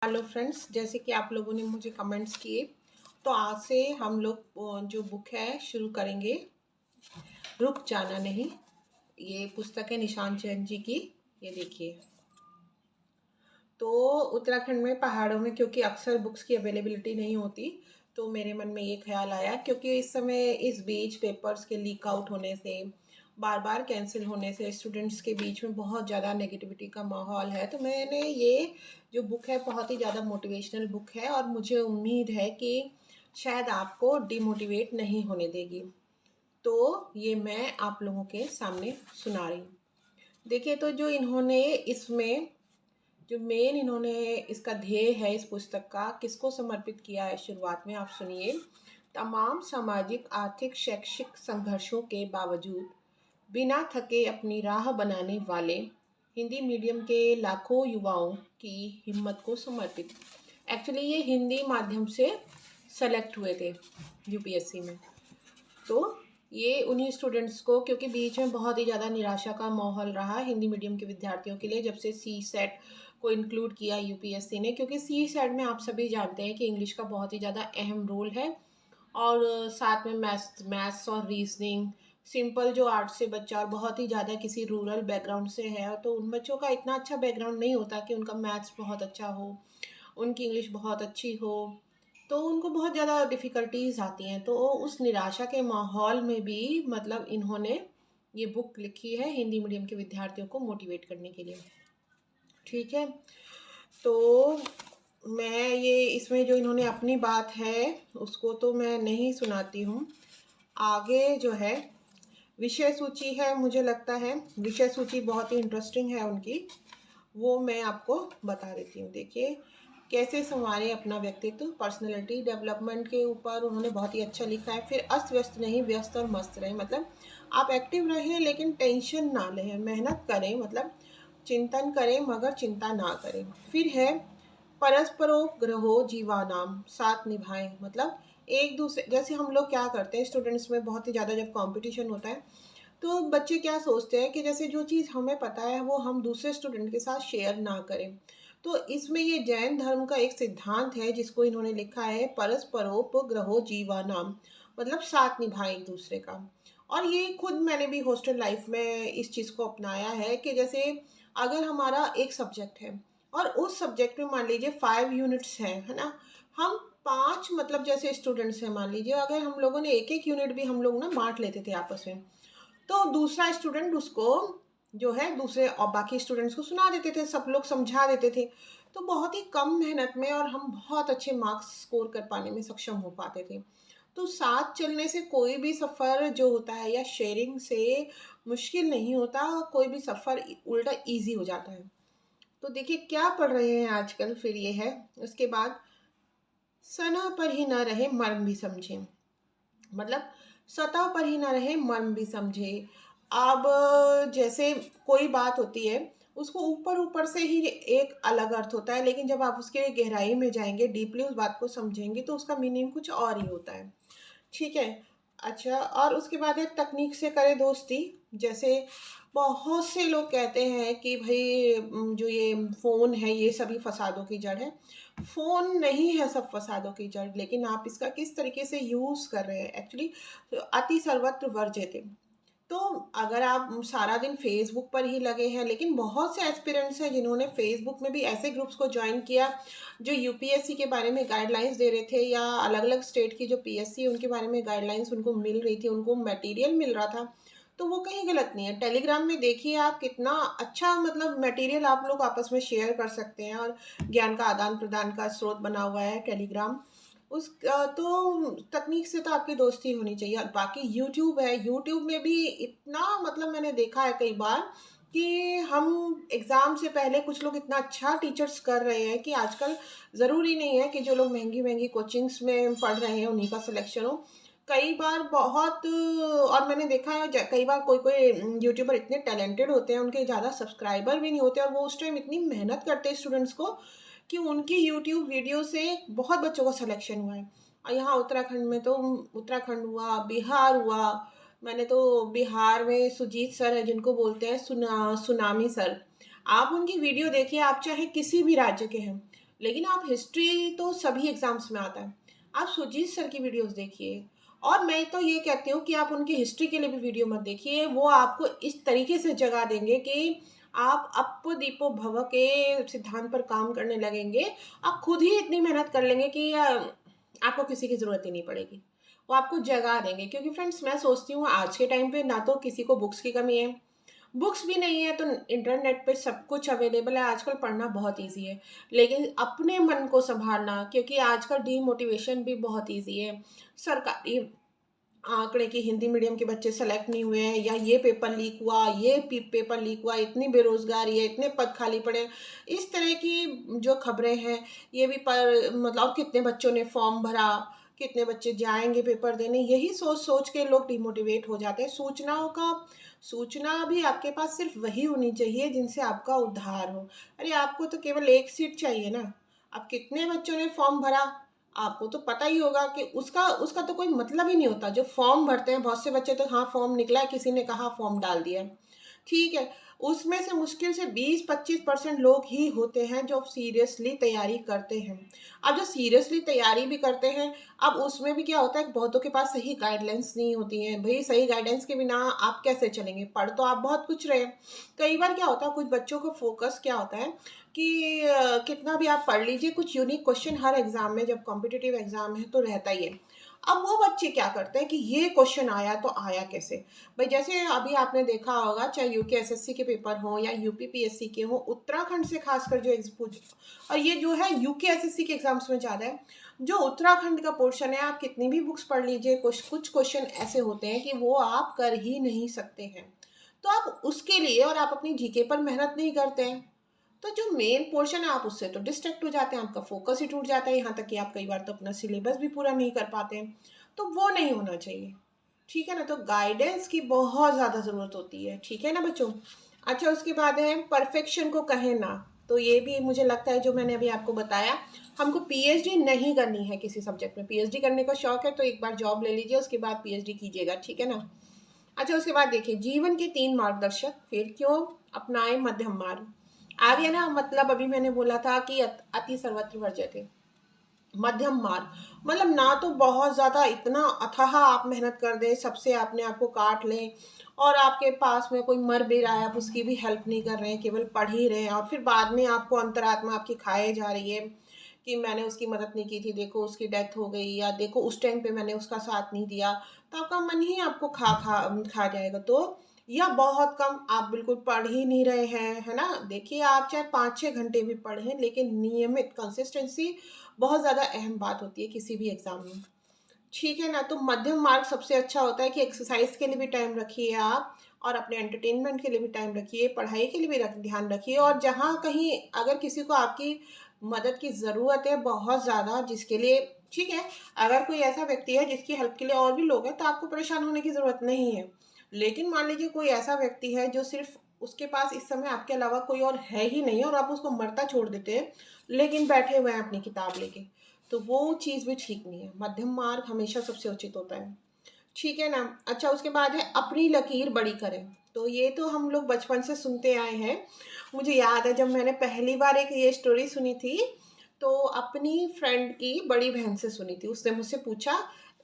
Hello friends, जैसे कि आप लोगों ने मुझे कमेंट्स किए, तो आज से हम लोग जो बुक है शुरू करेंगे। रुक जाना नहीं, ये पुस्तक है निशान चंद जी की। ये देखिए। तो उत्तराखंड में पहाड़ों में क्योंकि अक्सर बुक्स की अवेलेबिलिटी नहीं होती, तो मेरे मन में ये ख्याल आया, क्योंकि इस समय इस बीच पेपर्स के लीक आउट होने से, बार बार कैंसिल होने से स्टूडेंट्स के बीच में बहुत ज़्यादा नेगेटिविटी का माहौल है। तो मैंने ये जो बुक है बहुत ही ज़्यादा मोटिवेशनल बुक है, और मुझे उम्मीद है कि शायद आपको डिमोटिवेट नहीं होने देगी। तो ये मैं आप लोगों के सामने सुना रही हूँ। देखिए, तो जो इन्होंने इसमें जो मेन इन्होंने इसका ध्येय है इस पुस्तक का किसको समर्पित किया है, शुरुआत में आप सुनिए। तमाम सामाजिक, आर्थिक, शैक्षिक संघर्षों के बावजूद बिना थके अपनी राह बनाने वाले हिंदी मीडियम के लाखों युवाओं की हिम्मत को समर्पित। एक्चुअली ये हिंदी माध्यम से सेलेक्ट हुए थे यूपीएससी में। तो ये उन्हीं स्टूडेंट्स को, क्योंकि बीच में बहुत ही ज़्यादा निराशा का माहौल रहा हिंदी मीडियम के विद्यार्थियों के लिए, जब से सी सेट को इंक्लूड किया यूपीएससी ने। क्योंकि सी सेट में आप सभी जानते हैं कि इंग्लिश का बहुत ही ज़्यादा अहम रोल है, और साथ में मैथ्स और रीजनिंग। सिंपल जो आर्ट से बच्चा और बहुत ही ज़्यादा किसी रूरल बैकग्राउंड से है, तो उन बच्चों का इतना अच्छा बैकग्राउंड नहीं होता कि उनका मैथ्स बहुत अच्छा हो, उनकी इंग्लिश बहुत अच्छी हो, तो उनको बहुत ज़्यादा डिफ़िकल्टीज़ आती हैं। तो उस निराशा के माहौल में भी मतलब इन्होंने ये बुक लिखी है हिंदी मीडियम के विद्यार्थियों को मोटिवेट करने के लिए। ठीक है, तो मैं ये इसमें जो इन्होंने अपनी बात है उसको तो मैं नहीं सुनाती हूँ। आगे जो है विषय सूची है, मुझे लगता है विषय सूची बहुत ही इंटरेस्टिंग है उनकी, वो मैं आपको बता देती हूँ। देखिए, कैसे संवारें अपना व्यक्तित्व, पर्सनैलिटी डेवलपमेंट के ऊपर उन्होंने बहुत ही अच्छा लिखा है। फिर अस्त व्यस्त नहीं, व्यस्त और मस्त रहें, मतलब आप एक्टिव रहें लेकिन टेंशन ना लें, मेहनत करें, मतलब चिंतन करें मगर चिंता ना करें। फिर है परस्परो ग्रहो जीवानाम, साथ निभाएं, मतलब एक दूसरे, जैसे हम लोग क्या करते हैं स्टूडेंट्स में बहुत ही ज़्यादा जब कंपटीशन होता है, तो बच्चे क्या सोचते हैं कि जैसे जो चीज़ हमें पता है वो हम दूसरे स्टूडेंट के साथ शेयर ना करें। तो इसमें ये जैन धर्म का एक सिद्धांत है जिसको इन्होंने लिखा है परस्परोपग्रहो जीवानाम, मतलब साथ निभाएं एक दूसरे का। और ये खुद मैंने भी हॉस्टल लाइफ में इस चीज़ को अपनाया है कि जैसे अगर हमारा एक सब्जेक्ट है और उस सब्जेक्ट में मान लीजिए 5 यूनिट्स हैं, है ना, हम 5 मतलब जैसे स्टूडेंट्स हैं, मान लीजिए अगर हम लोगों ने एक एक यूनिट भी हम लोग ना बांट लेते थे आपस में, तो दूसरा स्टूडेंट उसको जो है दूसरे और बाकी स्टूडेंट्स को सुना देते थे, सब लोग समझा देते थे। तो बहुत ही कम मेहनत में और हम बहुत अच्छे मार्क्स स्कोर कर पाने में सक्षम हो पाते थे। तो साथ चलने से कोई भी सफ़र जो होता है या शेयरिंग से मुश्किल नहीं होता, कोई भी सफ़र उल्टा ईजी हो जाता है। तो देखिए क्या पढ़ रहे हैं आजकल, फिर ये है उसके बाद सना पर ही ना रहे मर्म भी समझे, मतलब सतह पर ही ना रहे मर्म भी समझे। अब जैसे कोई बात होती है, उसको ऊपर ऊपर से ही एक अलग अर्थ होता है, लेकिन जब आप उसके गहराई में जाएंगे, डीपली उस बात को समझेंगे, तो उसका मीनिंग कुछ और ही होता है। ठीक है। अच्छा, और उसके बाद है तकनीक से करे दोस्ती। जैसे बहुत से लोग कहते हैं कि भाई जो ये फ़ोन है ये सभी फसादों की जड़ है। फ़ोन नहीं है सब फसादों की जड़, लेकिन आप इसका किस तरीके से यूज़ कर रहे हैं। एक्चुअली अति सर्वत्र वर्ज्यते। तो अगर आप सारा दिन फेसबुक पर ही लगे हैं, लेकिन बहुत से एस्पिरेंट्स हैं जिन्होंने फेसबुक में भी ऐसे ग्रुप्स को ज्वाइन किया जो यूपीएससी के बारे में गाइडलाइंस दे रहे थे, या अलग अलग स्टेट की जो पीएससी उनके बारे में गाइडलाइंस उनको मिल रही थी, उनको मटेरियल मिल रहा था। तो वो कहीं गलत नहीं है। टेलीग्राम में देखिए आप कितना अच्छा, मतलब मटेरियल आप लोग आपस में शेयर कर सकते हैं, और ज्ञान का आदान प्रदान का स्रोत बना हुआ है टेलीग्राम। तो तकनीक से तो आपकी दोस्ती होनी चाहिए। और बाकी यूट्यूब है, यूट्यूब में भी इतना, मतलब मैंने देखा है कई बार कि हम एग्ज़ाम से पहले कुछ लोग इतना अच्छा टीचर्स कर रहे हैं कि आजकल ज़रूरी नहीं है कि जो लोग महंगी महंगी कोचिंग्स में पढ़ रहे हैं उन्हीं का सिलेक्शन हो। कई बार बहुत, और मैंने देखा है कई बार कोई कोई यूट्यूबर इतने टैलेंटेड होते हैं, उनके ज़्यादा सब्सक्राइबर भी नहीं होते, और वो उस टाइम इतनी मेहनत करते हैं स्टूडेंट्स को कि उनकी यूट्यूब वीडियो से बहुत बच्चों का सिलेक्शन हुआ है। और यहाँ उत्तराखंड में तो उत्तराखंड हुआ, बिहार हुआ। मैंने तो बिहार में सुजीत सर है जिनको बोलते हैं सुनामी सर। आप उनकी वीडियो देखिए, आप चाहे किसी भी राज्य के हैं, लेकिन आप हिस्ट्री तो सभी एग्जाम्स में आता है। आप सुजीत सर की वीडियोस देखिए, और मैं तो ये कहती हूँ कि आप उनकी हिस्ट्री के लिए भी वीडियो मत देखिए। वो आपको इस तरीके से जगा देंगे कि आप अप्पो दीपो भव के सिद्धांत पर काम करने लगेंगे। आप खुद ही इतनी मेहनत कर लेंगे कि आपको किसी की ज़रूरत ही नहीं पड़ेगी। वो आपको जगा देंगे, क्योंकि फ्रेंड्स मैं सोचती हूँ आज के टाइम पे ना तो किसी को बुक्स की कमी है, बुक्स भी नहीं है तो इंटरनेट पे सब कुछ अवेलेबल है। आजकल पढ़ना बहुत इजी है, लेकिन अपने मन को संभालना, क्योंकि आजकल डीमोटिवेशन भी बहुत इजी है। सरकारी आंकड़े की हिंदी मीडियम के बच्चे सेलेक्ट नहीं हुए हैं, या ये पेपर लीक हुआ, ये पेपर लीक हुआ, इतनी बेरोजगारी है, इतने पद खाली पड़े हैं। इस तरह की जो खबरें हैं ये भी पर मतलब, और कितने बच्चों ने फॉर्म भरा, कितने बच्चे जाएंगे पेपर देने, यही सोच सोच के लोग डिमोटिवेट हो जाते हैं। सूचना भी आपके पास सिर्फ वही होनी चाहिए जिनसे आपका उद्धार हो। अरे आपको तो केवल एक सीट चाहिए ना, अब कितने बच्चों ने फॉर्म भरा आपको तो पता ही होगा कि उसका उसका तो कोई मतलब ही नहीं होता। जो फॉर्म भरते हैं बहुत से बच्चे तो, हाँ फॉर्म निकला है, किसी ने कहा फॉर्म डाल दिया, ठीक है, उसमें से मुश्किल से 20-25% लोग ही होते हैं जो सीरियसली तैयारी करते हैं। अब जो सीरियसली तैयारी भी करते हैं, अब उसमें भी क्या होता है, बहुतों के पास सही गाइडलाइंस नहीं होती हैं। भाई सही गाइडेंस के बिना आप कैसे चलेंगे, पढ़ तो आप बहुत कुछ रहे हैं। कई बार क्या होता है, कुछ बच्चों का फोकस क्या होता है कि कितना भी आप पढ़ लीजिए, कुछ यूनिक क्वेश्चन हर एग्जाम में, जब कॉम्पिटिटिव एग्जाम है तो रहता ही है। अब वो बच्चे क्या करते हैं कि ये क्वेश्चन आया तो आया कैसे। भाई जैसे अभी आपने देखा होगा, चाहे यूके एसएससी के पेपर हो या यूपी पीएससी के हो, उत्तराखंड से खासकर जो और ये जो है यूके एसएससी के एग्जाम्स में ज़्यादा है। जो उत्तराखंड का पोर्शन है, आप कितनी भी बुक्स पढ़ लीजिए, कुछ क्वेश्चन ऐसे होते हैं कि वो आप कर ही नहीं सकते हैं। तो आप उसके लिए और आप अपनी जीके पर मेहनत नहीं करते हैं, तो जो मेन पोर्शन है आप उससे तो डिस्ट्रैक्ट हो जाते हैं, आपका फोकस ही टूट जाता है, यहाँ तक कि आप कई बार तो अपना सिलेबस भी पूरा नहीं कर पाते हैं। तो वो नहीं होना चाहिए, ठीक है ना। तो गाइडेंस की बहुत ज़्यादा ज़रूरत होती है, ठीक है ना बच्चों। अच्छा उसके बाद है परफेक्शन को कहे ना। तो ये भी मुझे लगता है, जो मैंने अभी आपको बताया, हमको पीएचडी नहीं करनी है किसी सब्जेक्ट में। पीएचडी करने का शौक है तो एक बार जॉब ले लीजिए, उसके बाद पीएचडी कीजिएगा, ठीक है ना। अच्छा उसके बाद देखिए, जीवन के 3 मार्गदर्शक, फिर क्यों अपनाएं मध्यम मार्ग। आ गया ना, मतलब अभी मैंने बोला था कि अति सर्वत्र वर्जयते, मध्यम मार्ग मतलब ना तो बहुत ज़्यादा इतना अथाह आप मेहनत कर दें, सबसे अपने आप को काट लें, और आपके पास में कोई मर भी रहा है आप उसकी भी हेल्प नहीं कर रहे हैं, केवल पढ़ ही रहे हैं, और फिर बाद में आपको अंतरात्मा आपकी खाए जा रही है कि मैंने उसकी मदद नहीं की थी, देखो उसकी डेथ हो गई, या देखो उस टाइम पे मैंने उसका साथ नहीं दिया। तो आपका मन ही आपको खा खा खा जाएगा। तो या बहुत कम, आप बिल्कुल पढ़ ही नहीं रहे हैं, है ना। देखिए आप चाहे 5-6 घंटे भी पढ़ें, लेकिन नियमित कंसिस्टेंसी बहुत ज़्यादा अहम बात होती है किसी भी एग्ज़ाम में, ठीक है ना। तो मध्यम मार्ग सबसे अच्छा होता है कि एक्सरसाइज के लिए भी टाइम रखिए आप, और अपने एंटरटेनमेंट के लिए भी टाइम रखिए, पढ़ाई के लिए भी ध्यान रखिए, और जहाँ कहीं अगर किसी को आपकी मदद की ज़रूरत है बहुत ज़्यादा, जिसके लिए, ठीक है, अगर कोई ऐसा व्यक्ति है जिसकी हेल्प के लिए और भी लोग हैं तो आपको परेशान होने की ज़रूरत नहीं है। लेकिन मान लीजिए कोई ऐसा व्यक्ति है जो सिर्फ, उसके पास इस समय आपके अलावा कोई और है ही नहीं, और आप उसको मरता छोड़ देते हैं लेकिन बैठे हुए हैं अपनी किताब लेके, तो वो चीज़ भी ठीक नहीं है। मध्यम मार्ग हमेशा सबसे उचित होता है, ठीक है ना। अच्छा उसके बाद है अपनी लकीर बड़ी करें। तो ये तो हम लोग बचपन से सुनते आए हैं। मुझे याद है जब मैंने पहली बार एक ये स्टोरी सुनी थी, तो अपनी फ्रेंड की बड़ी बहन से सुनी थी। उसने मुझसे पूछा,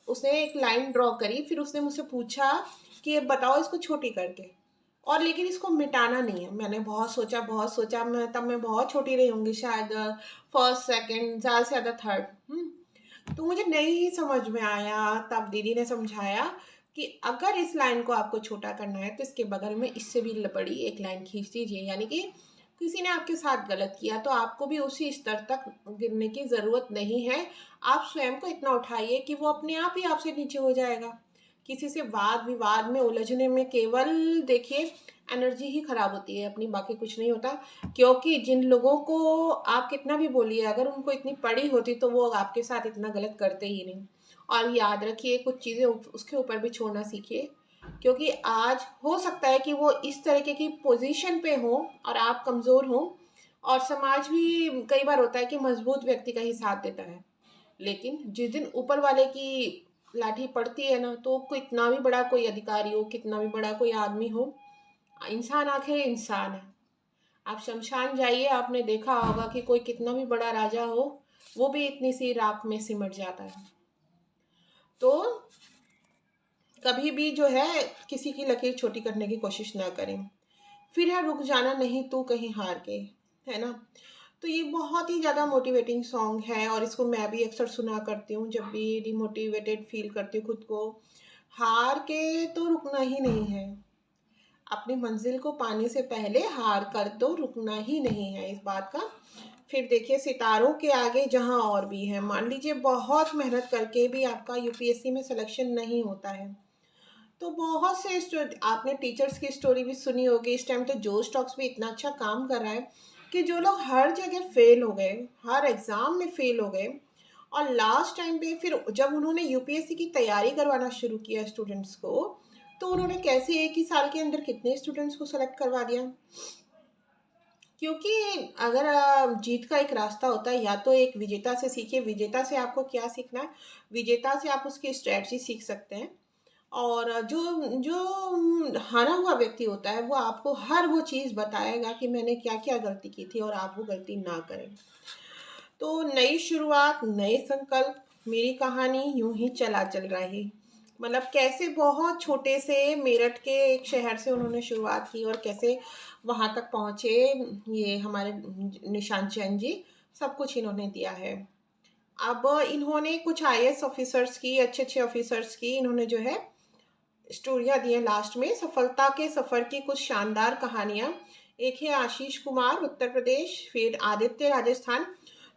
उसने एक लाइन ड्रॉ करी, फिर उसने मुझसे पूछा कि ये बताओ इसको छोटी करके, और लेकिन इसको मिटाना नहीं है। मैंने बहुत सोचा, मैं बहुत छोटी रही होंगी शायद, फर्स्ट सेकंड ज़्यादा से ज़्यादा थर्ड। तो मुझे नहीं समझ में आया, तब दीदी ने समझाया कि अगर इस लाइन को आपको छोटा करना है तो इसके बगल में इससे भी बड़ी एक लाइन खींच दीजिए, यानी कि किसी ने आपके साथ गलत किया तो आपको भी उसी स्तर तक गिरने की ज़रूरत नहीं है। आप स्वयं को इतना उठाइए कि वो अपने आप ही आपसे नीचे हो जाएगा। किसी से वाद विवाद में उलझने में केवल देखिए एनर्जी ही खराब होती है अपनी, बाकी कुछ नहीं होता। क्योंकि जिन लोगों को आप कितना भी बोलिए, अगर उनको इतनी पड़ी होती तो वो आपके साथ इतना गलत करते ही नहीं। और याद रखिए कुछ चीज़ें उसके ऊपर भी छोड़ना सीखिए, क्योंकि आज हो सकता है कि वो इस तरीके की पोजीशन पे हो और आप कमज़ोर हो, और समाज भी कई बार होता है कि मजबूत व्यक्ति का ही साथ देता है, लेकिन जिस दिन ऊपर वाले की लाठी पड़ती है ना, तो कितना भी बड़ा कोई अधिकारी हो, कितना भी बड़ा कोई आदमी हो, इंसान आखिर इंसान है। आप शमशान जाइए, आपने देखा होगा कि कोई कितना भी बड़ा राजा हो, वो भी इतनी सी राख में सिमट जाता है। तो कभी भी जो है किसी की लकीर छोटी करने की कोशिश ना करें। फिर है रुक जाना नहीं तू कहीं हार के, है ना। तो ये बहुत ही ज़्यादा मोटिवेटिंग सॉन्ग है और इसको मैं भी अक्सर सुना करती हूँ जब भी डिमोटिवेटेड फील करती हूँ खुद को। हार के तो रुकना ही नहीं है, अपनी मंजिल को पाने से पहले हार कर तो रुकना ही नहीं है इस बात का। फिर देखिए सितारों के आगे जहाँ और भी है, मान लीजिए बहुत मेहनत करके भी आपका यूपीएससी में सिलेक्शन नहीं होता है, तो बहुत से आपने टीचर्स की स्टोरी भी सुनी होगी। इस टाइम तो जोश टॉक्स भी इतना अच्छा काम कर रहा है कि जो लोग हर जगह फेल हो गए, हर एग्ज़ाम में फेल हो गए, और लास्ट टाइम पे फिर जब उन्होंने यूपीएससी की तैयारी करवाना शुरू किया स्टूडेंट्स को, तो उन्होंने कैसे एक ही साल के अंदर कितने स्टूडेंट्स को सेलेक्ट करवा दिया। क्योंकि अगर जीत का एक रास्ता होता है, या तो एक विजेता से सीखिए। विजेता से आपको क्या सीखना है, विजेता से आप उसकी स्ट्रेटजी सीख सकते हैं। और जो जो हारा हुआ व्यक्ति होता है वो आपको हर वो चीज़ बताएगा कि मैंने क्या क्या गलती की थी और आप वो गलती ना करें। तो नई शुरुआत, नए संकल्प, मेरी कहानी यूं ही चला चल रही। मतलब कैसे बहुत छोटे से मेरठ के एक शहर से उन्होंने शुरुआत की और कैसे वहां तक पहुंचे, ये हमारे निशान चैन जी, सब कुछ इन्होंने दिया है। अब इन्होंने कुछ आईएएस ऑफिसर्स की, अच्छे अच्छे ऑफिसर्स की इन्होंने जो है स्टोरियाँ दी हैं लास्ट में, सफलता के सफ़र की कुछ शानदार कहानियाँ। एक है आशीष कुमार उत्तर प्रदेश, फिर आदित्य राजस्थान।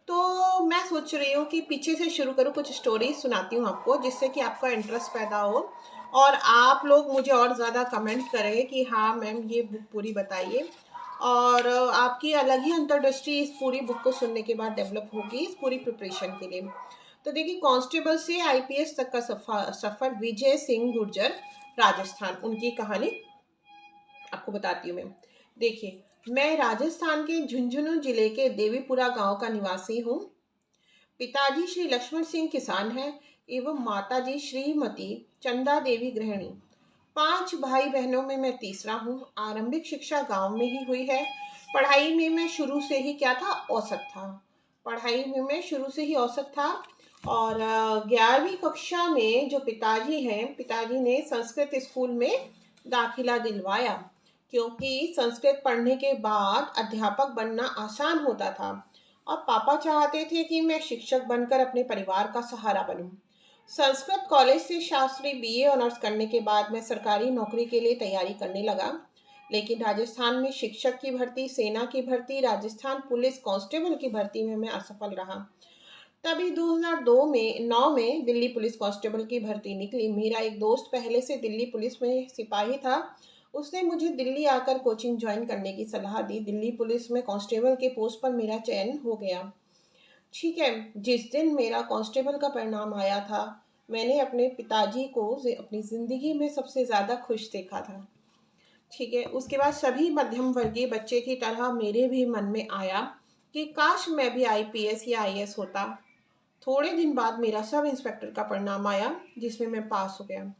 तो मैं सोच रही हूँ कि पीछे से शुरू करूँ, कुछ स्टोरी सुनाती हूँ आपको जिससे कि आपका इंटरेस्ट पैदा हो और आप लोग मुझे और ज़्यादा कमेंट करें कि हाँ मैम ये बुक पूरी बताइए। और आपकी अलग ही अंतर्दृष्टि इस पूरी बुक को सुनने के बाद डेवलप होगी इस पूरी प्रिपरेशन के लिए। तो देखिए, कांस्टेबल से आईपीएस तक का सफर विजय सिंह गुर्जर राजस्थान, उनकी कहानी आपको बताती हूँ मैं। देखिए, मैं राजस्थान के झुंझुनू जिले के देवीपुरा गांव का निवासी हूँ। पिताजी श्री लक्ष्मण सिंह किसान हैं एवं माताजी श्रीमती चंदा देवी गृहिणी। 5 भाई बहनों में मैं तीसरा हूँ। आरंभिक शिक्षा गांव में ही हुई है। पढ़ाई में मैं शुरू से ही क्या था, औसत था। पढ़ाई में मैं शुरू से ही औसत था। और 11वीं कक्षा में जो पिताजी हैं, पिताजी ने संस्कृत स्कूल में दाखिला दिलवाया, क्योंकि संस्कृत पढ़ने के बाद अध्यापक बनना आसान होता था और पापा चाहते थे कि मैं शिक्षक बनकर अपने परिवार का सहारा बनूं। संस्कृत कॉलेज से शास्त्री बीए ऑनर्स करने के बाद मैं सरकारी नौकरी के लिए तैयारी करने लगा, लेकिन राजस्थान में शिक्षक की भर्ती, सेना की भर्ती, राजस्थान पुलिस कांस्टेबल की भर्ती में मैं असफल रहा। तभी 2002 में 9 में दिल्ली पुलिस कांस्टेबल की भर्ती निकली। मेरा एक दोस्त पहले से दिल्ली पुलिस में सिपाही था, उसने मुझे दिल्ली आकर कोचिंग ज्वाइन करने की सलाह दी। दिल्ली पुलिस में कांस्टेबल के पोस्ट पर मेरा चयन हो गया। ठीक है, जिस दिन मेरा कांस्टेबल का परिणाम आया था, मैंने अपने पिताजी को अपनी ज़िंदगी में सबसे ज़्यादा खुश देखा था। ठीक है, उसके बाद सभी मध्यम वर्गीय बच्चे की तरह मेरे भी मन में आया कि काश मैं भी आईपीएस या आईएएस होता। थोड़े दिन बाद मेरा सब इंस्पेक्टर का परिणाम आया जिसमें मैं पास हो गया।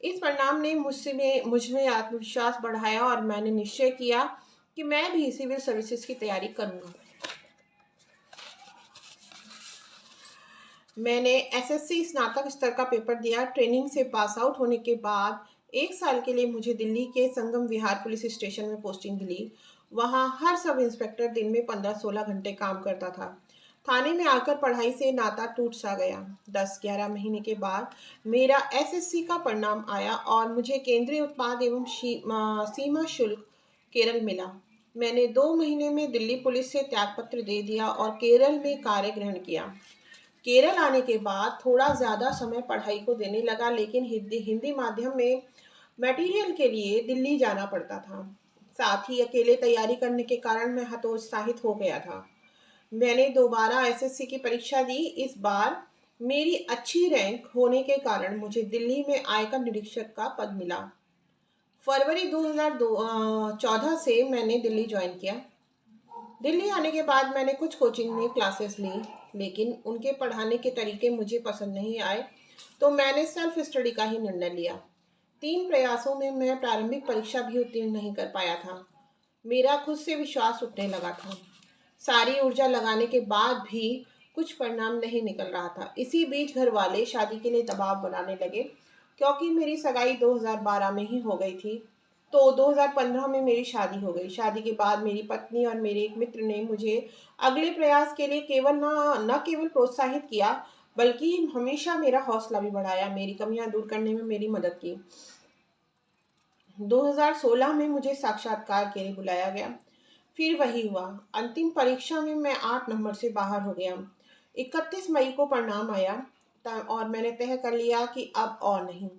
इस परिणाम ने मुझ में आत्मविश्वास बढ़ाया और मैंने निश्चय किया कि मैं भी सिविल सर्विसेज की तैयारी करूंगा। मैंने एसएससी स्नातक स्तर का पेपर दिया। ट्रेनिंग से पास आउट होने के बाद 1 साल के लिए मुझे दिल्ली के संगम विहार पुलिस स्टेशन में पोस्टिंग मिली। वहाँ हर सब इंस्पेक्टर दिन में 15-16 घंटे काम करता था। थाने में आकर पढ़ाई से नाता टूट सा गया। 10-11 महीने के बाद मेरा एसएससी का परिणाम आया और मुझे केंद्रीय उत्पाद एवं सीमा शुल्क केरल मिला। मैंने 2 महीने में दिल्ली पुलिस से त्यागपत्र दे दिया और केरल में कार्य ग्रहण किया। केरल आने के बाद थोड़ा ज़्यादा समय पढ़ाई को देने लगा, लेकिन हिंदी हिंदी माध्यम में मटेरियल के लिए दिल्ली जाना पड़ता था। साथ ही अकेले तैयारी करने के कारण मैं हतोत्साहित हो गया था। मैंने दोबारा एसएससी की परीक्षा दी। इस बार मेरी अच्छी रैंक होने के कारण मुझे दिल्ली में आयकर निरीक्षक का पद मिला। फरवरी 2014 से मैंने दिल्ली ज्वाइन किया। दिल्ली आने के बाद मैंने कुछ कोचिंग में क्लासेस ली, लेकिन उनके पढ़ाने के तरीके मुझे पसंद नहीं आए, तो मैंने सेल्फ स्टडी का ही निर्णय लिया। 3 प्रयासों में मैं प्रारंभिक परीक्षा भी उत्तीर्ण नहीं कर पाया था। मेरा खुद से विश्वास उठने लगा था। सारी ऊर्जा लगाने के बाद भी कुछ परिणाम नहीं निकल रहा था। इसी बीच घर वाले शादी के लिए दबाव बनाने लगे, क्योंकि मेरी सगाई 2012 में ही हो गई थी। तो 2015 में मेरी शादी हो गई। शादी के बाद मेरी पत्नी और मेरे एक मित्र ने मुझे अगले प्रयास के लिए केवल न केवल प्रोत्साहित किया, बल्कि हमेशा मेरा हौसला भी बढ़ाया, मेरी कमियां दूर करने में मेरी मदद की। 2016 में मुझे साक्षात्कार के लिए बुलाया गया। फिर वही हुआ। अंतिम परीक्षा में मैं 8 नंबर से बाहर हो गया। 31 मई को परिणाम आया और मैंने तय कर लिया कि अब और नहीं।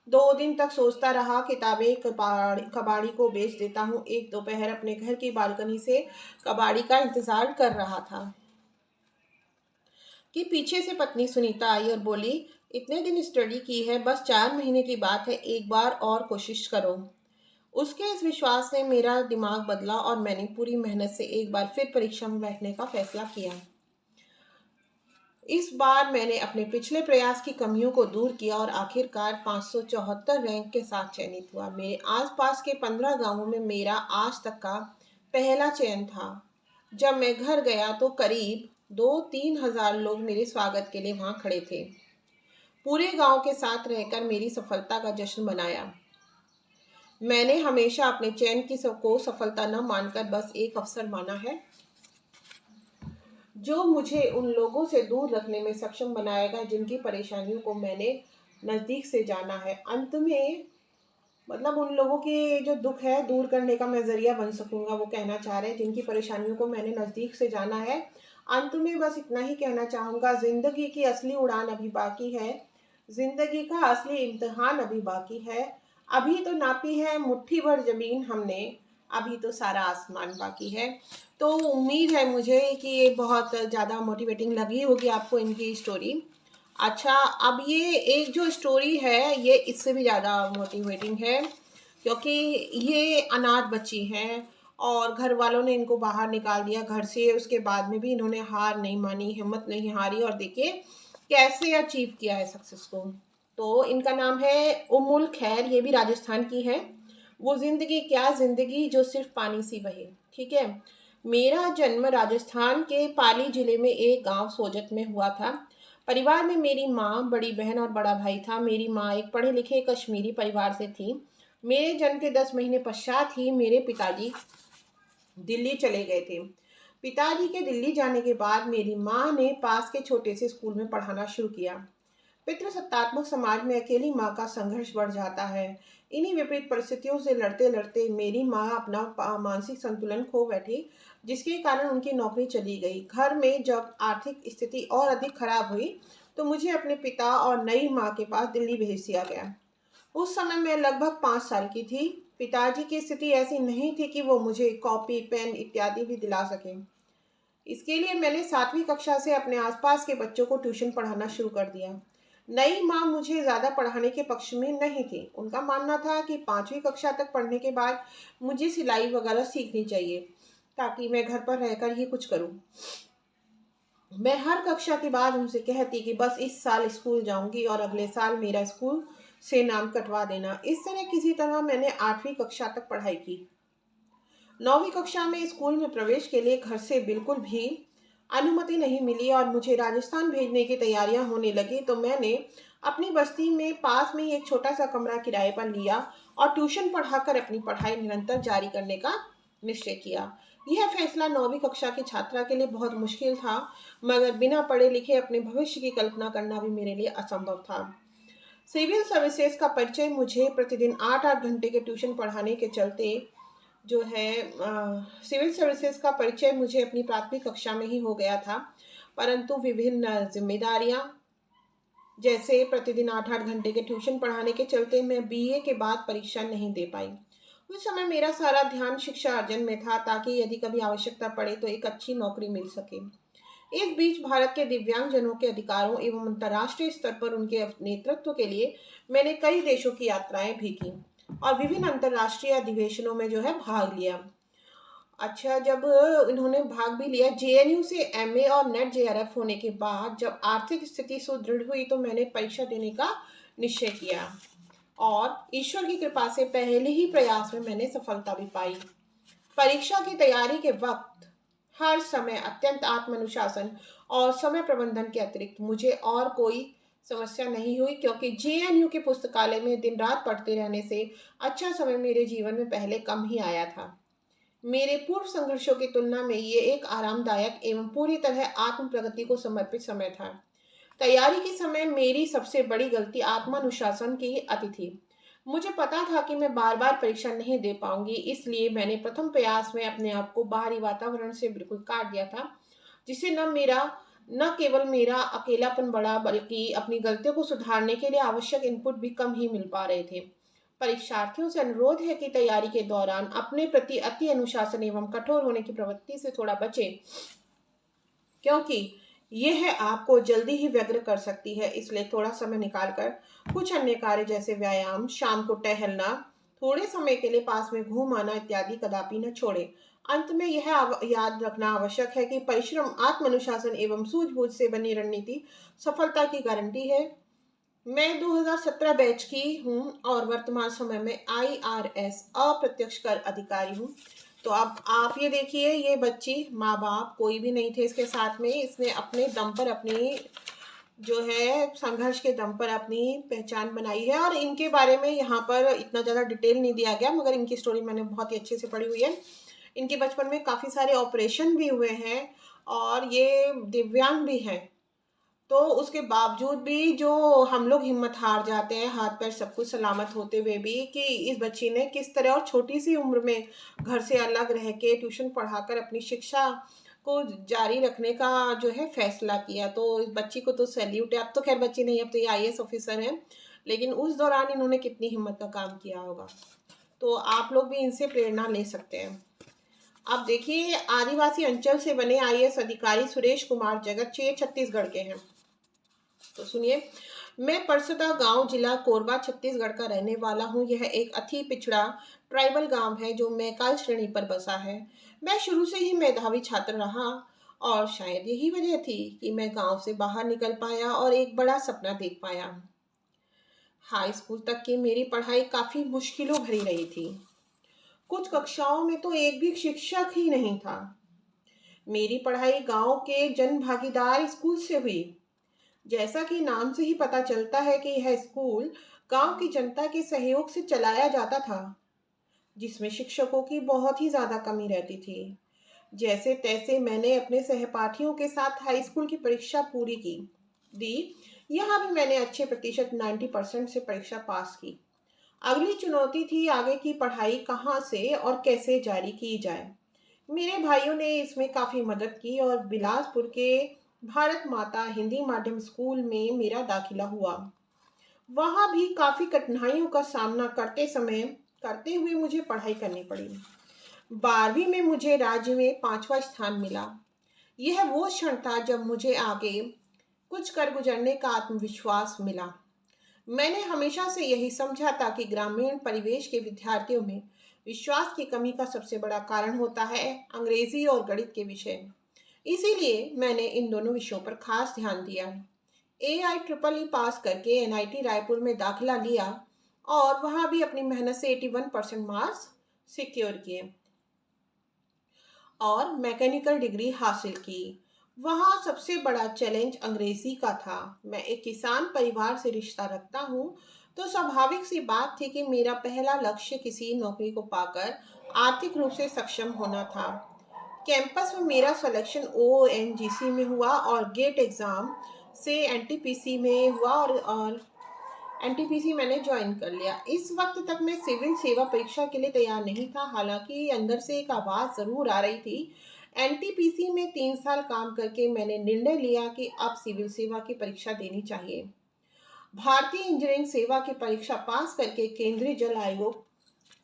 2 दिन तक सोचता रहा, किताबें कबाड़ी को बेच देता हूँ। एक दोपहर अपने घर की बालकनी से कबाड़ी का इंतजार कर रहा था कि पीछे से पत्नी सुनीता आई और बोली, इतने दिन स्टडी की है, बस 4 महीने की बात है, एक बार और कोशिश करो। उसके इस विश्वास ने मेरा दिमाग बदला और मैंने पूरी मेहनत से एक बार फिर परीक्षा में बैठने का फैसला किया। इस बार मैंने अपने पिछले प्रयास की कमियों को दूर किया और आखिरकार 574 रैंक के साथ चयनित हुआ। मेरे आसपास के 15 गांवों में मेरा आज तक का पहला चयन था। जब मैं घर गया तो करीब 2-3 हजार लोग मेरे स्वागत के लिए वहां खड़े थे। पूरे गांव के साथ रहकर मेरी सफलता का जश्न मनाया। मैंने हमेशा अपने चयन की को सफलता न मानकर बस एक अवसर माना है, जो मुझे उन लोगों से दूर रखने में सक्षम बनाएगा जिनकी परेशानियों को मैंने नज़दीक से जाना है। अंत में मतलब उन लोगों के जो दुख है दूर करने का मैं जरिया बन सकूंगा, वो कहना चाह रहे हैं, जिनकी परेशानियों को मैंने नज़दीक से जाना है। अंत में बस इतना ही कहना चाहूँगा, ज़िंदगी की असली उड़ान अभी बाकी है, ज़िंदगी का असली इम्तिहान अभी बाकी है। अभी तो नापी है मुट्ठी भर ज़मीन हमने, अभी तो सारा आसमान बाकी है। तो उम्मीद है मुझे कि ये बहुत ज़्यादा मोटिवेटिंग लगी होगी आपको इनकी स्टोरी। अच्छा, अब ये एक जो स्टोरी है ये इससे भी ज़्यादा मोटिवेटिंग है, क्योंकि ये अनाथ बच्ची हैं और घर वालों ने इनको बाहर निकाल दिया घर से। उसके बाद में भी इन्होंने हार नहीं मानी, हिम्मत नहीं हारी और देखिए कैसे अचीव किया है सक्सेस को। तो इनका नाम है उम्मुल खैर, ये भी राजस्थान की है। वो जिंदगी क्या जिंदगी जो सिर्फ पानी सी बहे। ठीक है। मेरा जन्म राजस्थान के पाली जिले में एक गांव सोजत में हुआ था। परिवार में मेरी माँ, बड़ी बहन और बड़ा भाई था। मेरी माँ एक पढ़े लिखे कश्मीरी परिवार से थी। मेरे जन्म के 10 महीने पश्चात ही मेरे पिताजी दिल्ली चले गए थे। पिताजी के दिल्ली जाने के बाद मेरी माँ ने पास के छोटे से स्कूल में पढ़ाना शुरू किया। पितृसत्तात्मक समाज में अकेली माँ का संघर्ष बढ़ जाता है। इन्हीं विपरीत परिस्थितियों से लड़ते लड़ते मेरी माँ अपना मानसिक संतुलन खो बैठी, जिसके कारण उनकी नौकरी चली गई। घर में जब आर्थिक स्थिति और अधिक खराब हुई तो मुझे अपने पिता और नई माँ के पास दिल्ली भेज दिया गया। उस समय मैं लगभग 5 साल की थी। पिताजी की स्थिति ऐसी नहीं थी कि वो मुझे कॉपी पेन इत्यादि भी दिला सके। इसके लिए मैंने 7वीं कक्षा से अपने आसपास के बच्चों को ट्यूशन पढ़ाना शुरू कर दिया। नई माँ मुझे ज़्यादा पढ़ाने के पक्ष में नहीं थी। उनका मानना था कि 5वीं कक्षा तक पढ़ने के बाद मुझे सिलाई वगैरह सीखनी चाहिए, ताकि मैं घर पर रहकर ही कुछ करूं। मैं हर कक्षा के बाद उनसे कहती कि बस इस साल स्कूल जाऊंगी और अगले साल मेरा स्कूल से नाम कटवा देना। इस तरह किसी तरह मैंने 8वीं कक्षा तक पढ़ाई की। 9वीं कक्षा में स्कूल में प्रवेश के लिए घर से बिल्कुल भी अनुमति नहीं मिली और मुझे राजस्थान भेजने की तैयारियां होने लगी। तो मैंने अपनी बस्ती में पास में ही एक छोटा सा कमरा किराए पर लिया और ट्यूशन पढ़ाकर अपनी पढ़ाई निरंतर जारी करने का निश्चय किया। यह फैसला 9वीं कक्षा की छात्रा के लिए बहुत मुश्किल था, मगर बिना पढ़े लिखे अपने भविष्य की कल्पना करना भी मेरे लिए असंभव था। सिविल सर्विसेज का परिचय मुझे प्रतिदिन 8-8 घंटे के ट्यूशन पढ़ाने के चलते जो है सिविल सर्विसेज का परिचय मुझे अपनी प्राथमिक कक्षा में ही हो गया था, परंतु विभिन्न जिम्मेदारियां जैसे प्रतिदिन 8-8 घंटे के ट्यूशन पढ़ाने के चलते मैं बीए के बाद परीक्षा नहीं दे पाई। उस समय मेरा सारा ध्यान शिक्षा अर्जन में था, ताकि यदि कभी आवश्यकता पड़े तो एक अच्छी नौकरी मिल सके। इस बीच भारत के दिव्यांगजनों के अधिकारों एवं अंतर्राष्ट्रीय स्तर पर उनके नेतृत्व के लिए मैंने कई देशों की यात्राएं भी की और विभिन्न अंतर्राष्ट्रीय अधिवेशनों में जो है भाग लिया। अच्छा, जब इन्होंने भाग भी लिया, जेएनयू से एमए और नेट जेआरएफ होने के बाद जब आर्थिक स्थिति सुदृढ़ हुई तो मैंने परीक्षा देने का निश्चय किया और ईश्वर की कृपा से पहले ही प्रयास में मैंने सफलता भी पाई। परीक्षा की तैयारी के वक्त हर समय अत्यंत आत्मानुशासन और समय प्रबंधन के अतिरिक्त मुझे और कोई समस्या नहीं हुई, क्योंकि जेएनयू के पुस्तकालय में दिन रात पढ़ते रहने से अच्छा समय मेरे जीवन में पहले कम ही आया था। मेरे पूर्व संघर्षों की तुलना में ये एक आरामदायक एवं पूरी तरह आत्म प्रगति को समर्पित समय था। तैयारी के समय मेरी सबसे बड़ी गलती आत्मानुशासन की अति थी। मुझे पता था कि मैं बार बार परीक्षा नहीं दे पाऊंगी, इसलिए मैंने प्रथम प्रयास में अपने आप को बाहरी वातावरण से बिल्कुल काट दिया था, जिससे न केवल मेरा अकेलापन बढ़ा, बल्कि अपनी गलतियों को सुधारने के लिए आवश्यक इनपुट भी कम ही मिल पा रहे थे। परीक्षार्थियों से अनुरोध है कि तैयारी के दौरान अपने प्रति अति अनुशासन एवं कठोर होने की प्रवृत्ति से थोड़ा बचें, क्योंकि यह आपको जल्दी ही व्यग्र कर सकती है। इसलिए थोड़ा समय निकालकर कुछ अन्य कार्य जैसे व्यायाम, शाम को टहलना, थोड़े समय के लिए पास में घूम आना इत्यादि कदापि न छोड़ें। अंत में यह याद रखना आवश्यक है कि परिश्रम, आत्मानुशासन एवं सूझबूझ से बनी रणनीति सफलता की गारंटी है। मैं 2017 बैच की हूँ और वर्तमान समय में IRS अप्रत्यक्ष कर अधिकारी हूँ। तो अब आप ये देखिए, ये बच्ची, माँ बाप कोई भी नहीं थे इसके साथ में, इसने अपने दम पर अपनी जो है संघर्ष के दम पर अपनी पहचान बनाई है। और इनके बारे में यहाँ पर इतना ज़्यादा डिटेल नहीं दिया गया, मगर इनकी स्टोरी मैंने बहुत ही अच्छे से पढ़ी हुई है। इनके बचपन में काफ़ी सारे ऑपरेशन भी हुए हैं और ये दिव्यांग भी हैं। तो उसके बावजूद भी जो हम लोग हिम्मत हार जाते हैं, हाथ पैर सब कुछ सलामत होते हुए भी, कि इस बच्ची ने किस तरह और छोटी सी उम्र में घर से अलग रह के ट्यूशन पढ़ाकर अपनी शिक्षा को जारी रखने का जो है फैसला किया। तो इस बच्ची को तो सैल्यूट है। अब तो खैर बच्ची नहीं, अब तो ये IAS ऑफिसर है, लेकिन उस दौरान इन्होंने कितनी हिम्मत का काम किया होगा। तो आप लोग भी इनसे प्रेरणा ले सकते हैं। अब देखिए, आदिवासी अंचल से बने IAS अधिकारी सुरेश कुमार जगत छत्तीसगढ़ के हैं। तो सुनिए, मैं परसदा गांव, जिला कोरबा, छत्तीसगढ़ का रहने वाला हूं। यह एक अति पिछड़ा ट्राइबल गांव है जो मैकाल श्रेणी पर बसा है। मैं शुरू से ही मेधावी छात्र रहा और शायद यही वजह थी कि मैं गांव से बाहर निकल पाया और एक बड़ा सपना देख पाया। हाई स्कूल तक की मेरी पढ़ाई काफी मुश्किलों भरी रही थी। कुछ कक्षाओं में तो एक भी शिक्षक ही नहीं था। मेरी पढ़ाई गांव के जन भागीदार स्कूल से हुई। जैसा कि नाम से ही पता चलता है कि यह स्कूल गांव की जनता के सहयोग से चलाया जाता था, जिसमें शिक्षकों की बहुत ही ज़्यादा कमी रहती थी। जैसे तैसे मैंने अपने सहपाठियों के साथ हाई स्कूल की परीक्षा पूरी की दी। यहाँ भी मैंने अच्छे प्रतिशत 90% से परीक्षा पास की। अगली चुनौती थी आगे की पढ़ाई कहाँ से और कैसे जारी की जाए। मेरे भाइयों ने इसमें काफ़ी मदद की और बिलासपुर के भारत माता हिंदी माध्यम स्कूल में मेरा दाखिला हुआ। वहाँ भी काफ़ी कठिनाइयों का सामना करते हुए मुझे पढ़ाई करनी पड़ी। 12वीं में मुझे राज्य में 5वां स्थान मिला। यह वो क्षण था जब मुझे आगे कुछ कर गुजरने का आत्मविश्वास मिला। मैंने हमेशा से यही समझा था कि ग्रामीण परिवेश के विद्यार्थियों में विश्वास की कमी का सबसे बड़ा कारण होता है अंग्रेजी और गणित के विषय। इसीलिए मैंने इन दोनों विषयों पर खास ध्यान दिया। AIEEE पास करके NIT रायपुर में दाखिला लिया और वहाँ भी अपनी मेहनत से 81% मार्क्स सिक्योर किए और मैकेनिकल डिग्री हासिल की। वहाँ सबसे बड़ा चैलेंज अंग्रेजी का था। मैं एक किसान परिवार से रिश्ता रखता हूँ, तो स्वाभाविक सी बात थी कि मेरा पहला लक्ष्य किसी नौकरी को पाकर आर्थिक रूप से सक्षम होना था। कैंपस में मेरा सिलेक्शन ONGC में हुआ और गेट एग्ज़ाम से NTPC में हुआ और NTPC मैंने ज्वाइन कर लिया। इस वक्त तक मैं सिविल सेवा परीक्षा के लिए तैयार नहीं था, हालांकि अंदर से एक आवाज़ ज़रूर आ रही थी। NTPC में 3 साल काम करके मैंने निर्णय लिया कि अब सिविल सेवा की परीक्षा देनी चाहिए। भारतीय इंजीनियरिंग सेवा की परीक्षा पास करके केंद्रीय जल आयोग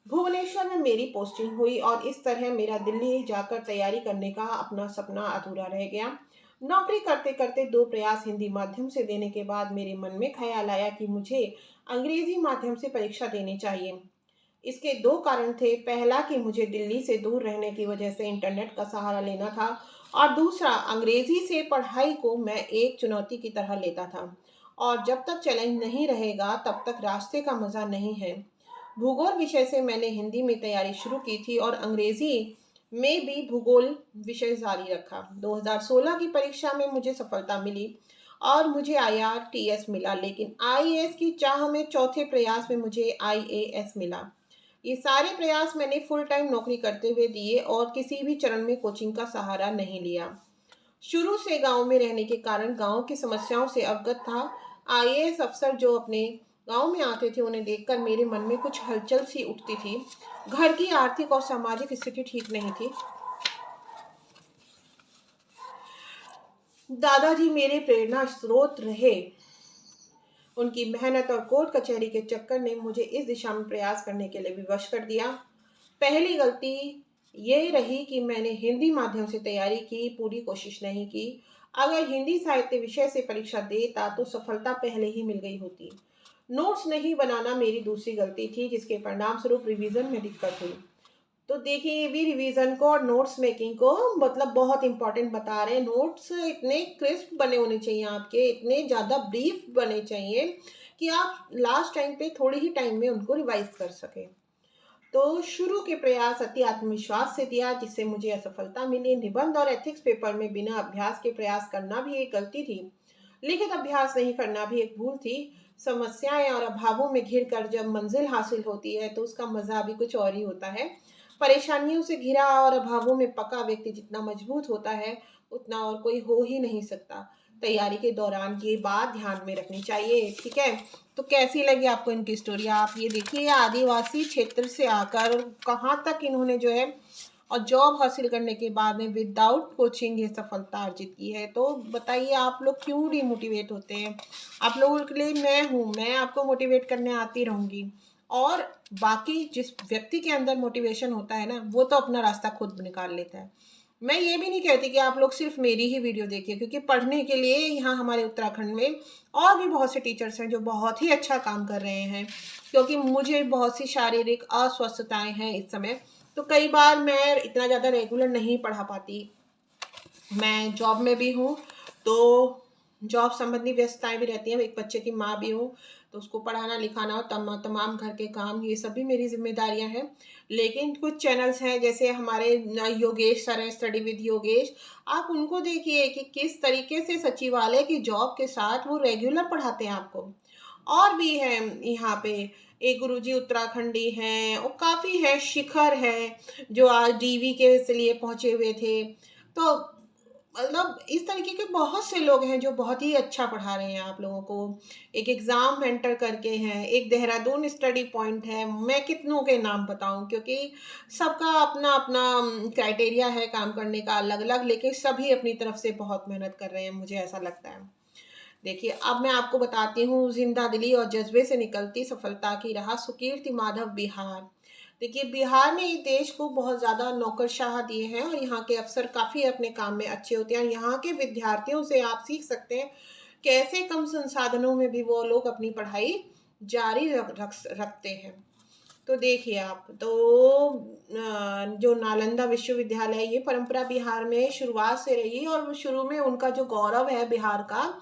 भुवनेश्वर में मेरी पोस्टिंग हुई और इस तरह मेरा दिल्ली जाकर तैयारी करने का अपना सपना अधूरा रह गया। नौकरी करते करते 2 प्रयास हिंदी माध्यम से देने के बाद मेरे मन में ख्याल आया कि मुझे अंग्रेजी माध्यम से परीक्षा देनी चाहिए। इसके 2 कारण थे। पहला कि मुझे दिल्ली से दूर रहने की वजह से इंटरनेट का सहारा लेना था और दूसरा, अंग्रेजी से पढ़ाई को मैं एक चुनौती की तरह लेता था और जब तक चैलेंज नहीं रहेगा तब तक रास्ते का मज़ा नहीं है। भूगोल विषय से मैंने हिंदी में तैयारी शुरू की थी और अंग्रेजी में भी भूगोल विषय जारी रखा। 2016 की परीक्षा में मुझे सफलता मिली और मुझे IRTS मिला, लेकिन IAS की चाह में चौथे प्रयास में मुझे IAS मिला। ये सारे प्रयास मैंने फुल टाइम नौकरी करते हुए दिए और किसी भी चरण में कोचिंग का सहारा नहीं लिया। शुरू से गांव में रहने के कारण गांव की समस्याओं से अवगत था। IAS अफसर जो अपने गांव में आते थे उन्हें देखकर मेरे मन में कुछ हलचल सी उठती थी। घर की आर्थिक और सामाजिक स्थिति ठीक नहीं थी। दादाजी मेरे प्रेरणा स्रोत रहे। उनकी मेहनत और कोर्ट कचहरी के चक्कर ने मुझे इस दिशा में प्रयास करने के लिए विवश कर दिया। पहली गलती ये रही कि मैंने हिंदी माध्यम से तैयारी की पूरी कोशिश नहीं की। अगर हिंदी साहित्य विषय से परीक्षा देता तो सफलता पहले ही मिल गई होती। नोट्स नहीं बनाना मेरी दूसरी गलती थी, जिसके परिणाम स्वरूप रिवीजन में दिक्कत हुई। तो देखिए, ये भी रिवीजन को और नोट्स मेकिंग को मतलब बहुत इंपॉर्टेंट बता रहे हैं। नोट्स इतने क्रिस्प बने होने चाहिए आपके, इतने ज़्यादा ब्रीफ बने चाहिए कि आप लास्ट टाइम पे थोड़ी ही टाइम में उनको रिवाइज कर सकें। तो शुरू के प्रयास अति आत्मविश्वास से दिया, जिससे मुझे असफलता मिली। निबंध और एथिक्स पेपर में बिना अभ्यास के प्रयास करना भी एक गलती थी। लिखित अभ्यास नहीं करना भी एक भूल थी। समस्याएं और अभावों में घिर कर जब मंजिल हासिल होती है तो उसका मजा भी कुछ और ही होता है। परेशानियों से घिरा और अभावों में पका व्यक्ति जितना मजबूत होता है उतना और कोई हो ही नहीं सकता। तैयारी के दौरान ये बात ध्यान में रखनी चाहिए। ठीक है, तो कैसी लगी आपको इनकी स्टोरी? आप ये देखिए, आदिवासी क्षेत्र से आकर कहाँ तक इन्होंने जो है और जॉब हासिल करने के बाद में विदाउट कोचिंग ये सफलता अर्जित की है। तो बताइए आप लोग क्यों डिमोटिवेट होते हैं? आप लोगों के लिए मैं हूँ, मैं आपको मोटिवेट करने आती रहूँगी। और बाकी जिस व्यक्ति के अंदर मोटिवेशन होता है ना, वो तो अपना रास्ता खुद निकाल लेता है। मैं ये भी नहीं कहती कि आप लोग सिर्फ मेरी ही वीडियो देखिए, क्योंकि पढ़ने के लिए यहाँ हमारे उत्तराखंड में और भी बहुत से टीचर्स हैं जो बहुत ही अच्छा काम कर रहे हैं। क्योंकि मुझे बहुत सी शारीरिक अस्वस्थताएं हैं इस समय, तो कई बार मैं इतना ज़्यादा रेगुलर नहीं पढ़ा पाती। मैं जॉब में भी हूँ, तो जॉब संबंधी व्यस्तताएं भी रहती हैं। एक बच्चे की माँ भी हूँ, तो उसको पढ़ाना लिखाना और तमाम घर के काम, ये सभी मेरी जिम्मेदारियां हैं। लेकिन कुछ चैनल्स हैं जैसे हमारे योगेश सर हैं, स्टडी विद योगेश, आप उनको देखिए कि किस तरीके से सचिवालय की जॉब के साथ वो रेगुलर पढ़ाते हैं आपको। और भी हैं यहाँ पे, एक गुरुजी उत्तराखंडी हैं और काफ़ी है, शिखर है जो आज DV के लिए पहुँचे हुए थे। तो मतलब इस तरीके के बहुत से लोग हैं जो बहुत ही अच्छा पढ़ा रहे हैं आप लोगों को। एक एग्ज़ाम मेंटर करके हैं, एक देहरादून स्टडी पॉइंट है। मैं कितनों के नाम बताऊं, क्योंकि सबका अपना अपना क्राइटेरिया है काम करने का अलग अलग, लेकिन सभी अपनी तरफ से बहुत मेहनत कर रहे हैं, मुझे ऐसा लगता है। देखिए, अब मैं आपको बताती हूँ जिंदा दिली और जज्बे से निकलती सफलता की राह। सुकीर्ति माधव, बिहार। देखिए, बिहार ने इस देश को बहुत ज़्यादा नौकरशाह दिए हैं और यहाँ के अफसर काफ़ी अपने काम में अच्छे होते हैं। यहाँ के विद्यार्थियों से आप सीख सकते हैं कैसे कम संसाधनों में भी वो लोग अपनी पढ़ाई जारी रखते हैं। तो देखिए आप, तो जो नालंदा विश्वविद्यालय, ये परंपरा बिहार में शुरुआत से रही और शुरू में उनका जो गौरव है बिहार का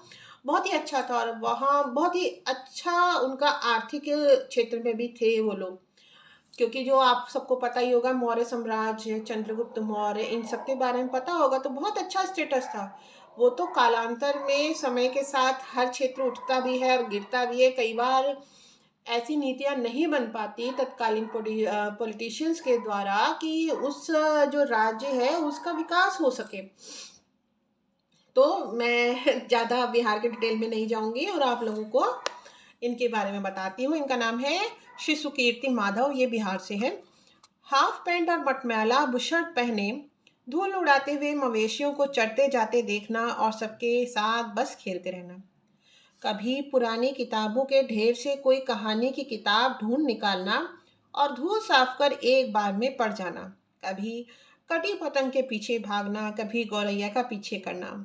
बहुत ही अच्छा था। और वहाँ बहुत ही अच्छा उनका आर्थिक क्षेत्र में भी थे वो लोग, क्योंकि जो आप सबको पता ही होगा, मौर्य साम्राज्य, चंद्रगुप्त मौर्य, इन सब के बारे में पता होगा, तो बहुत अच्छा स्टेटस था। वो तो कालांतर में समय के साथ हर क्षेत्र उठता भी है और गिरता भी है। कई बार ऐसी नीतियां नहीं बन पाती तत्कालीन पॉलिटिशियंस के द्वारा कि उस जो राज्य है उसका विकास हो सके। तो मैं ज़्यादा बिहार के डिटेल में नहीं जाऊंगी और आप लोगों को इनके बारे में बताती हूँ। इनका नाम है श्री सुकीर्ति माधव, ये बिहार से है। हाफ पैंट और मटमैला बुशर्ट पहने धूल उड़ाते हुए मवेशियों को चरते जाते देखना और सबके साथ बस खेलते रहना। कभी पुरानी किताबों के ढेर से कोई कहानी की किताब ढूंढ निकालना और धूल साफ कर एक बार में पढ़ जाना। कभी कटी पतंग के पीछे भागना, कभी गौरैया का पीछे करना।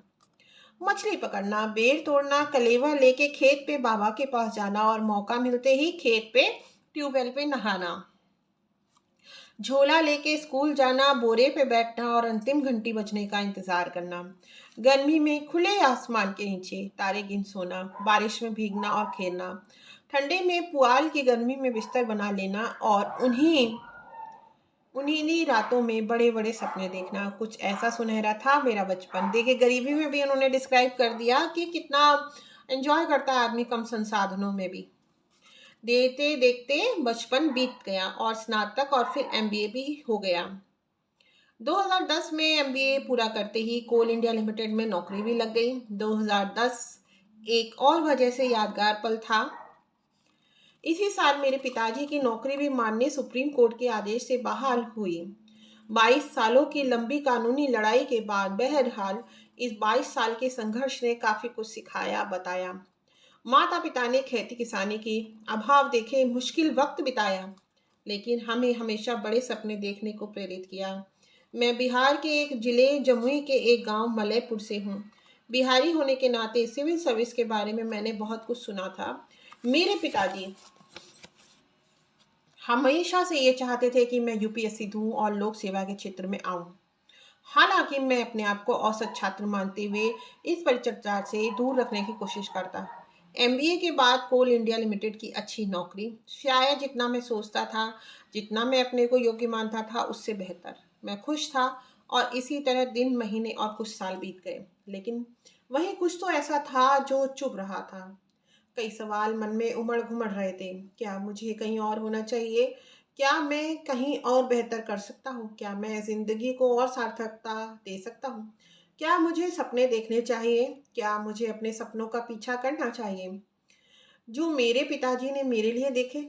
मछली पकड़ना, बेर तोड़ना, कलेवा लेके खेत पे बाबा के पास जाना और मौका मिलते ही खेत पे ट्यूबवेल पे नहाना। झोला लेके स्कूल जाना, बोरे पे बैठना और अंतिम घंटी बजने का इंतजार करना। गर्मी में खुले आसमान के नीचे तारे गिन सोना, बारिश में भीगना और खेलना। ठंडे में पुआल की गर्मी में बिस्तर बना लेना और उन्हीं रातों में बड़े बड़े सपने देखना, कुछ ऐसा सुनहरा था मेरा बचपन। देखिए गरीबी में भी उन्होंने डिस्क्राइब कर दिया कि कितना एंजॉय करता है आदमी कम संसाधनों में भी। देखते देखते बचपन बीत गया और स्नातक और फिर एमबीए भी हो गया। 2010 में एमबीए पूरा करते ही कोल इंडिया लिमिटेड में नौकरी भी लग गई। 2010 एक और वजह से यादगार पल था। इसी साल मेरे पिताजी की नौकरी भी माननीय सुप्रीम कोर्ट के आदेश से बहाल हुई। 22 सालों की लंबी कानूनी लड़ाई के बाद बहरहाल इस 22 साल के संघर्ष ने काफी कुछ सिखाया बताया। माता पिता ने खेती किसानी की अभाव देखे मुश्किल वक्त बिताया, लेकिन हमें हमेशा बड़े सपने देखने को प्रेरित किया। मैं बिहार के एक जिले जमुई के एक गांव मलयपुर से हूँ। बिहारी होने के नाते सिविल सर्विस के बारे में मैंने बहुत कुछ सुना था। मेरे पिताजी हमेशा से ये चाहते थे कि मैं यूपीएससी दूं और लोक सेवा के क्षेत्र में आऊं। हालांकि मैं अपने आप को औसत छात्र मानते हुए इस परिचर्चा से दूर रखने की कोशिश करता। एमबीए के बाद कोल इंडिया लिमिटेड की अच्छी नौकरी, शायद जितना मैं सोचता था, जितना मैं अपने को योग्य मानता था उससे बेहतर। मैं खुश था और इसी तरह दिन महीने और कुछ साल बीत गए, लेकिन वहीं कुछ तो ऐसा था जो चुभ रहा था। कई सवाल मन में उमड़ घुमड़ रहे थे। क्या मुझे कहीं और होना चाहिए? क्या मैं कहीं और बेहतर कर सकता हूँ? क्या मैं जिंदगी को और सार्थकता दे सकता हूँ? क्या मुझे सपने देखने चाहिए? क्या मुझे अपने सपनों का पीछा करना चाहिए जो मेरे पिताजी ने मेरे लिए देखे?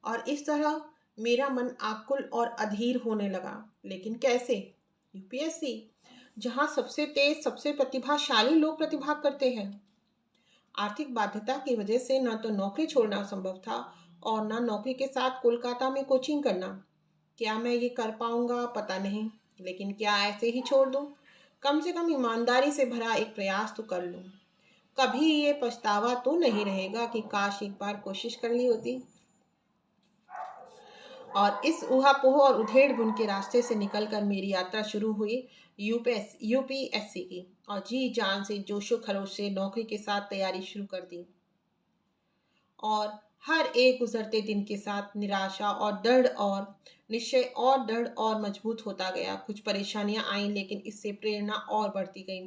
और इस तरह मेरा मन आकुल और अधीर होने लगा। लेकिन कैसे? यूपीएससी, जहाँ सबसे तेज सबसे प्रतिभाशाली लोग प्रतिभा करते हैं। आर्थिक बाध्यता की वजह से न तो नौकरी छोड़ना संभव था और न नौकरी के साथ कोलकाता में कोचिंग करना। क्या मैं ये कर पाऊंगा पता नहीं, लेकिन क्या ऐसे ही छोड़ दूं? कम से कम ईमानदारी से भरा एक प्रयास तो कर लूं। कभी ये पछतावा तो नहीं रहेगा कि काश एक बार कोशिश कर ली होती। और इस ऊहापोह और उधेड़ बुन के रास्ते से निकलकर मेरी यात्रा शुरू हुई यूपीएससी की, और जी जान से जोशो खरोश से नौकरी के साथ तैयारी शुरू कर दी। और हर एक गुजरते दिन के साथ निराशा और दृढ़ और निश्चय और दृढ़ और मजबूत होता गया। कुछ परेशानियां आईं, लेकिन इससे प्रेरणा और बढ़ती गई।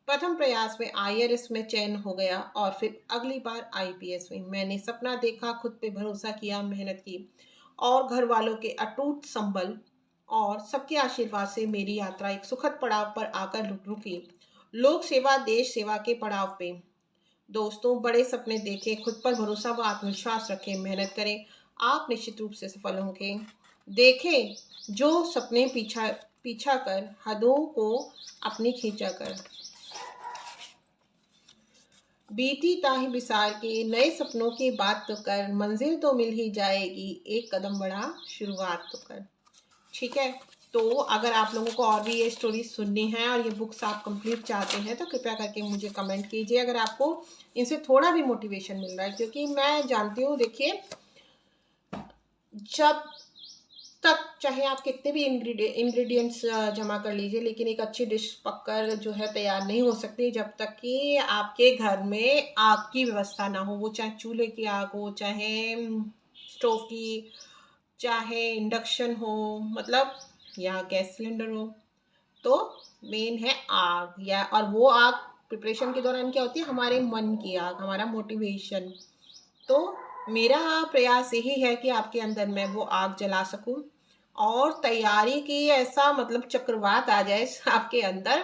प्रथम प्रयास में आईआरएस में चयन हो गया और फिर अगली बार आईपीएस में। मैंने सपना देखा, खुद पे भरोसा किया, मेहनत की और घर वालों के अटूट संबल और सबके आशीर्वाद से मेरी यात्रा एक सुखद पड़ाव पर आकर रुकी। लोक सेवा देश सेवा के पड़ाव पे। दोस्तों, बड़े सपने देखें, खुद पर भरोसा व आत्मविश्वास रखें, मेहनत करें, आप निश्चित रूप से सफल होंगे। देखें जो सपने पीछा पीछा कर हदों को अपनी खींचा कर। बीती ताही बिसार के नए सपनों की बात तो कर, मंजिल तो मिल ही जाएगी, एक कदम बढ़ा शुरुआत तो कर। ठीक है, तो अगर आप लोगों को और भी ये स्टोरी सुननी है और ये बुक्स आप कंप्लीट चाहते हैं तो कृपया करके मुझे कमेंट कीजिए अगर आपको इनसे थोड़ा भी मोटिवेशन मिल रहा है। क्योंकि मैं जानती हूँ, देखिए, जब तक चाहे आप कितने भी इंग्रेडिएंट्स जमा कर लीजिए, लेकिन एक अच्छी डिश पककर जो है तैयार नहीं हो सकती जब तक कि आपके घर में आग की व्यवस्था ना हो। वो चाहे चूल्हे की आग हो, चाहे स्टोव की, चाहे इंडक्शन हो, मतलब या गैस सिलेंडर हो। तो मेन है आग, या और वो आग प्रिपरेशन के दौरान क्या होती है? हमारे मन की आग, हमारा मोटिवेशन। तो मेरा प्रयास यही है कि आपके अंदर मैं वो आग जला सकूं और तैयारी की ऐसा मतलब चक्रवात आ जाए आपके अंदर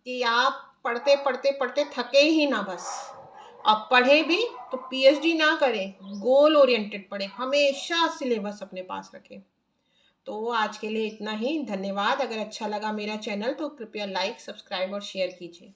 कि आप पढ़ते पढ़ते पढ़ते थके ही ना बस। अब पढ़े भी तो पीएचडी ना करें, गोल ओरिएंटेड पढ़े, हमेशा सिलेबस अपने पास रखें। तो आज के लिए इतना ही। धन्यवाद। अगर अच्छा लगा मेरा चैनल तो कृपया लाइक, सब्सक्राइब और शेयर कीजिए।